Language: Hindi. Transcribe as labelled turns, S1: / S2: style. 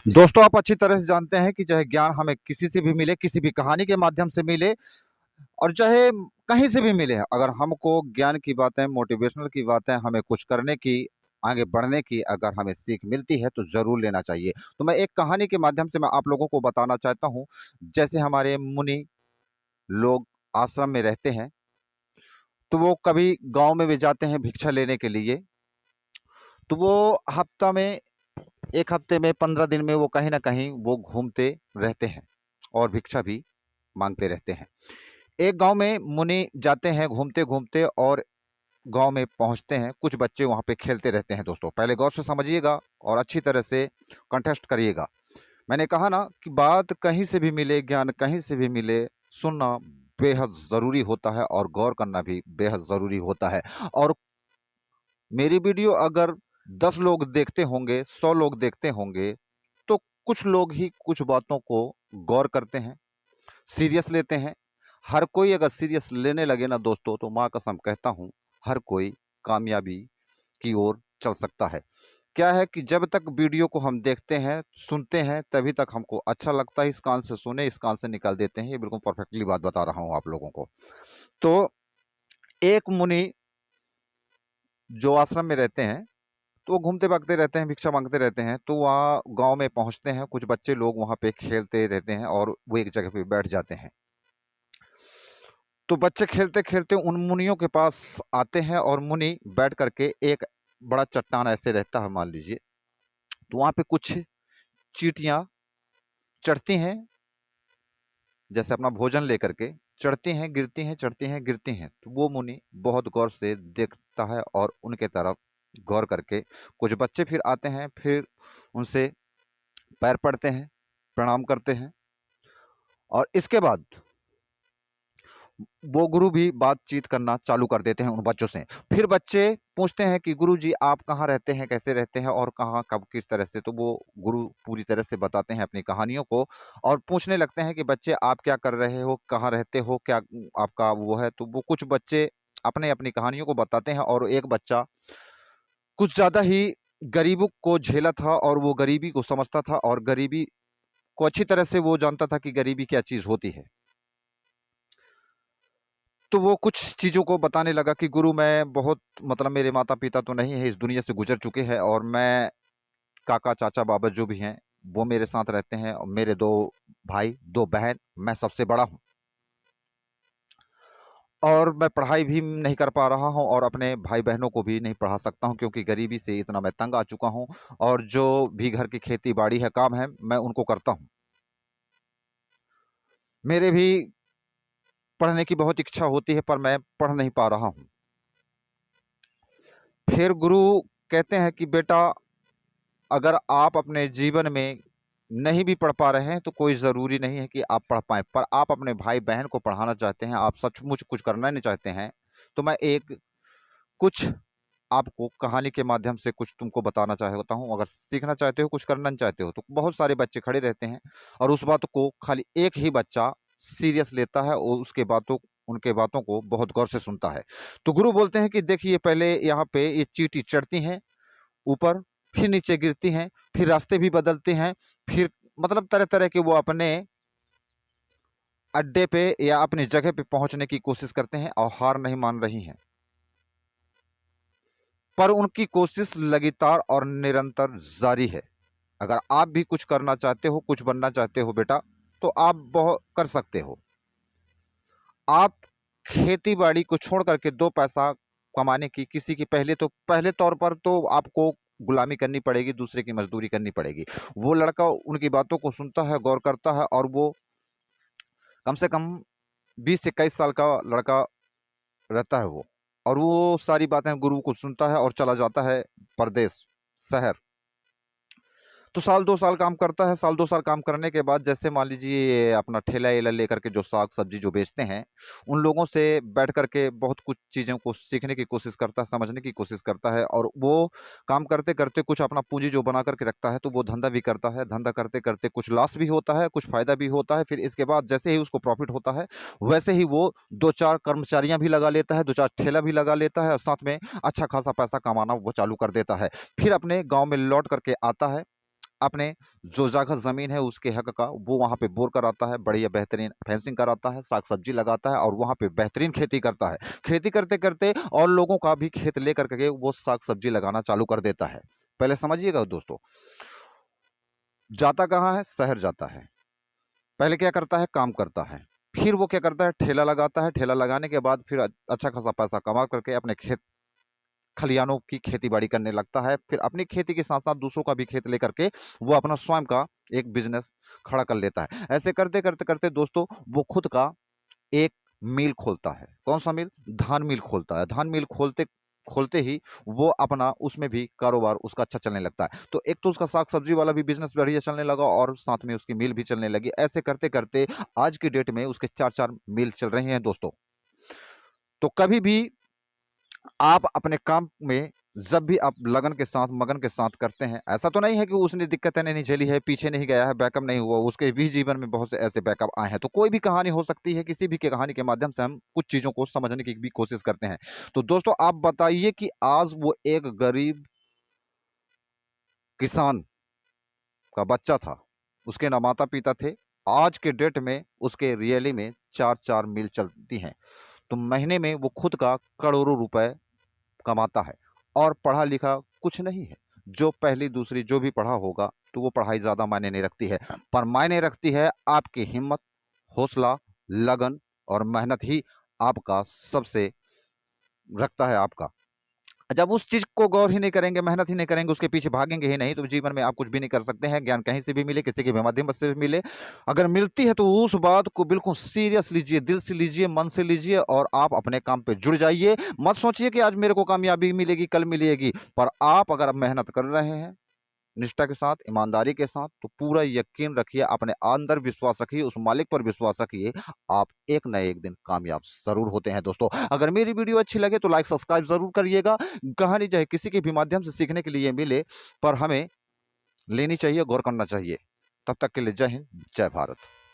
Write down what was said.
S1: दोस्तों, आप अच्छी तरह से जानते हैं कि चाहे ज्ञान हमें किसी से भी मिले, किसी भी कहानी के माध्यम से मिले और चाहे कहीं से भी मिले, अगर हमको ज्ञान की बातें, मोटिवेशनल की बातें, हमें कुछ करने की, आगे बढ़ने की अगर हमें सीख मिलती है तो ज़रूर लेना चाहिए। तो मैं एक कहानी के माध्यम से मैं आप लोगों को बताना चाहता हूँ। जैसे हमारे मुनि लोग आश्रम में रहते हैं, तो वो कभी गाँव में भी जाते हैं भिक्षा लेने के लिए। तो वो हफ्ता में 1 हफ्ते में 15 दिन में वो कहीं न कहीं वो घूमते रहते हैं और भिक्षा भी माँगते रहते हैं। एक गाँव में मुनि जाते हैं घूमते-घूमते और गाँव में पहुँचते हैं। कुछ बच्चे वहाँ पे खेलते रहते हैं दोस्तों। पहले गौर से समझिएगा और अच्छी तरह से कंटेस्ट करिएगा। मैंने कहा ना कि बात कहीं से भी मिले, ज्ञान कहीं से भी मिले, सुनना बेहद ज़रूरी होता है और गौर करना भी बेहद ज़रूरी होता है। और मेरी वीडियो अगर 10 लोग देखते होंगे, 100 लोग देखते होंगे, तो कुछ लोग ही कुछ बातों को गौर करते हैं, सीरियस लेते हैं। हर कोई अगर सीरियस लेने लगे ना दोस्तों, तो माँ कसम कहता हूँ, हर कोई कामयाबी की ओर चल सकता है। क्या है कि जब तक वीडियो को हम देखते हैं, सुनते हैं, तभी तक हमको अच्छा लगता है। इस कान से सुने, इस कान से निकाल देते हैं। ये बिल्कुल परफेक्टली बात बता रहा हूँ आप लोगों को। तो एक मुनि जो आश्रम में रहते हैं, तो वो घूमते-भागते रहते हैं, भिक्षा माँगते रहते हैं। तो वहाँ गाँव में पहुँचते हैं, कुछ बच्चे लोग वहाँ पे खेलते रहते हैं और वो एक जगह पे बैठ जाते हैं। तो बच्चे खेलते-खेलते उन मुनियों के पास आते हैं और मुनि बैठ कर के एक बड़ा चट्टान ऐसे रहता है मान लीजिए, तो वहाँ पे कुछ चींटियाँ चढ़ती हैं, जैसे अपना भोजन लेकर के चढ़ती हैं, गिरती हैं, चढ़ती हैं, गिरती हैं। तो वो मुनि बहुत गौर से देखता है और उनके तरफ गौर करके कुछ बच्चे फिर आते हैं, फिर उनसे पैर पड़ते हैं, प्रणाम करते हैं और इसके बाद वो गुरु भी बातचीत करना चालू कर देते हैं उन बच्चों से। फिर बच्चे पूछते हैं कि गुरुजी आप कहाँ रहते हैं, कैसे रहते हैं और कहाँ, कब, किस तरह से? तो वो गुरु पूरी तरह से बताते हैं अपनी कहानियों को और पूछने लगते हैं कि बच्चे आप क्या कर रहे हो, कहाँ रहते हो, क्या आपका वो है? तो वो कुछ बच्चे अपनी कहानियों को बताते हैं और एक बच्चा कुछ ज़्यादा ही गरीबों को झेला था और वो गरीबी को समझता था और गरीबी को अच्छी तरह से वो जानता था कि गरीबी क्या चीज़ होती है। तो वो कुछ चीज़ों को बताने लगा कि गुरु मैं बहुत मतलब मेरे माता-पिता तो नहीं है, इस दुनिया से गुज़र चुके हैं और मैं काका, चाचा, बाबा जो भी हैं, वो मेरे साथ रहते हैं और मेरे 2 भाई, 2 बहन, मैं सबसे बड़ा हूँ। और मैं पढ़ाई भी नहीं कर पा रहा हूँ और अपने भाई-बहनों को भी नहीं पढ़ा सकता हूँ क्योंकि गरीबी से इतना मैं तंग आ चुका हूँ और जो भी घर की खेती-बाड़ी है, काम है, मैं उनको करता हूँ। मेरे भी पढ़ने की बहुत इच्छा होती है पर मैं पढ़ नहीं पा रहा हूँ। फिर गुरु कहते हैं कि बेटा अगर आप अपने जीवन में नहीं भी पढ़ पा रहे हैं तो कोई ज़रूरी नहीं है कि आप पढ़ पाएँ, पर आप अपने भाई-बहन को पढ़ाना चाहते हैं, आप सचमुच कुछ करना नहीं चाहते हैं, तो मैं एक कुछ आपको कहानी के माध्यम से कुछ तुमको बताना चाहता हूँ। अगर सीखना चाहते हो, कुछ करना नहीं चाहते हो, तो बहुत सारे बच्चे खड़े रहते हैं और उस बात को खाली एक ही बच्चा सीरियस लेता है और उसके बातों उनके बातों को बहुत गौर से सुनता है। तो गुरु बोलते हैं कि देखिए पहले यहाँ पे ये चींटी चढ़ती हैं ऊपर, फिर नीचे गिरती हैं, फिर रास्ते भी बदलते हैं, फिर मतलब तरह-तरह के वो अपने अड्डे पे या अपनी जगह पे पहुँचने की कोशिश करते हैं और हार नहीं मान रही हैं। पर उनकी कोशिश लगातार और निरंतर जारी है। अगर आप भी कुछ करना चाहते हो, कुछ बनना चाहते हो बेटा, तो आप कर सकते हो। आप खेती-बाड़ी को छोड़ कर के 2 पैसा कमाने की किसी की पहले तौर पर तो आपको गुलामी करनी पड़ेगी, दूसरे की मज़दूरी करनी पड़ेगी। वो लड़का उनकी बातों को सुनता है, गौर करता है और वो कम से कम 20 से 21 साल का लड़का रहता है वो। और वो सारी बातें गुरु को सुनता है और चला जाता है परदेस, शहर। तो साल 2 साल काम करता है, साल 2 साल काम करने के बाद जैसे मान लीजिए ये अपना ठेला-एला लेकर के जो साग-सब्ज़ी जो बेचते हैं, उन लोगों से बैठ कर के बहुत कुछ चीज़ों को सीखने की कोशिश करता है, समझने की कोशिश करता है और वो काम करते-करते कुछ अपना पूँजी जो बना कर के रखता है, तो वो धंधा भी करता है। धंधा करते-करते कुछ लॉस भी होता है, कुछ फ़ायदा भी होता है। फिर इसके बाद जैसे ही उसको प्रॉफ़िट होता है, वैसे ही वो 2-4 कर्मचारियाँ भी लगा लेता है, 2-4 ठेला भी लगा लेता है और साथ में अच्छा खासा पैसा कमाना वो चालू कर देता है। फिर अपने गाँव में लौट कर के आता है अपने जो जगह ज़मीन है उसके हक का वो वहाँ पे बोर कराता है, बढ़िया बेहतरीन फेंसिंग कराता है, साग सब्जी लगाता है और वहाँ पे बेहतरीन खेती करता है। खेती करते करते और लोगों का भी खेत ले करके वो साग सब्जी लगाना चालू कर देता है। पहले समझिएगा दोस्तों, जाता कहाँ है? शहर जाता है। पहले क्या करता है? काम करता है। फिर वो क्या करता है? ठेला लगाता है। ठेला लगाने के बाद फिर अच्छा खासा पैसा कमा करके अपने खेत खलिहानों की खेती बाड़ी करने लगता है। फिर अपनी खेती के साथ साथ दूसरों का भी खेत लेकर के वो अपना स्वयं का एक बिजनेस खड़ा कर लेता है। ऐसे करते करते करते दोस्तों वो खुद का एक मिल खोलता है। कौन सा मिल? धान मिल खोलता है। धान मिल खोलते खोलते ही वो अपना उसमें भी कारोबार उसका अच्छा चलने लगता है। तो एक तो उसका साग सब्जी वाला भी बिजनेस बढ़िया चलने लगा और साथ में उसकी मिल भी चलने लगी। ऐसे करते करते आज की डेट में उसके 4-4 मिल चल रहे हैं दोस्तों। तो कभी भी आप अपने काम में जब भी आप लगन के साथ मगन के साथ करते हैं, ऐसा तो नहीं है कि उसने दिक्कतें नहीं झेली है, पीछे नहीं गया है, बैकअप नहीं हुआ, उसके भी जीवन में बहुत से ऐसे बैकअप आए हैं। तो कोई भी कहानी हो सकती है, किसी भी की कहानी के माध्यम से हम कुछ चीज़ों को समझने की भी कोशिश करते हैं। तो दोस्तों आप बताइए कि आज वो एक गरीब किसान का बच्चा था, उसके ना माता पिता थे, आज के डेट में उसके रियली में 4-4 मिल चलती हैं। तो महीने में वो खुद का करोड़ों रुपए कमाता है और पढ़ा लिखा कुछ नहीं है। जो पहली दूसरी जो भी पढ़ा होगा तो वो पढ़ाई ज़्यादा मायने नहीं रखती है, पर मायने रखती है आपकी हिम्मत, हौसला, लगन और मेहनत ही आपका सबसे रखता है आपका। जब उस चीज़ को गौर ही नहीं करेंगे, मेहनत ही नहीं करेंगे, उसके पीछे भागेंगे ही नहीं, तो जीवन में आप कुछ भी नहीं कर सकते हैं। ज्ञान कहीं से भी मिले, किसी के भी माध्यम से मिले, अगर मिलती है तो उस बात को बिल्कुल सीरियस लीजिए, दिल से लीजिए, मन से लीजिए और आप अपने काम पे जुड़ जाइए। मत सोचिए कि आज मेरे को कामयाबी मिलेगी, कल मिलेगी, पर आप अगर मेहनत कर रहे हैं निष्ठा के साथ, ईमानदारी के साथ, तो पूरा यकीन रखिए, अपने अंदर विश्वास रखिए, उस मालिक पर विश्वास रखिए, आप एक न एक दिन कामयाब ज़रूर होते हैं दोस्तों। अगर मेरी वीडियो अच्छी लगे तो लाइक सब्सक्राइब ज़रूर करिएगा। कहानी चाहे किसी के भी माध्यम से सीखने के लिए मिले, पर हमें लेनी चाहिए, गौर करना चाहिए। तब तक के लिए जय हिंद, जय भारत।